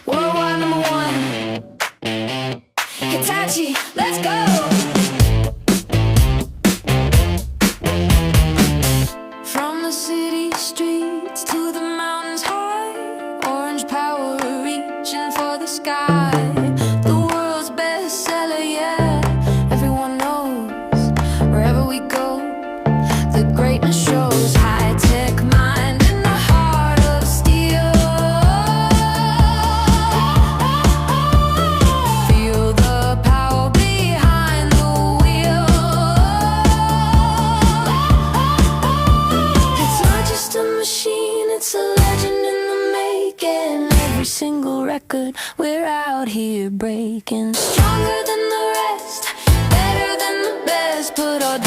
Worldwide number one, Hitachi, let's go. From the city streets to the mountains high, orange power reaching for the sky. The world's bestseller, yeah, everyone knows. Wherever we go, the greatness shows. High-tech mind in the heart of steel. Feel the power behind the wheel. It's not just a machine, it's a legend in the making. Every single record we're out here breaking. Stronger than the rest, better than the best. Put our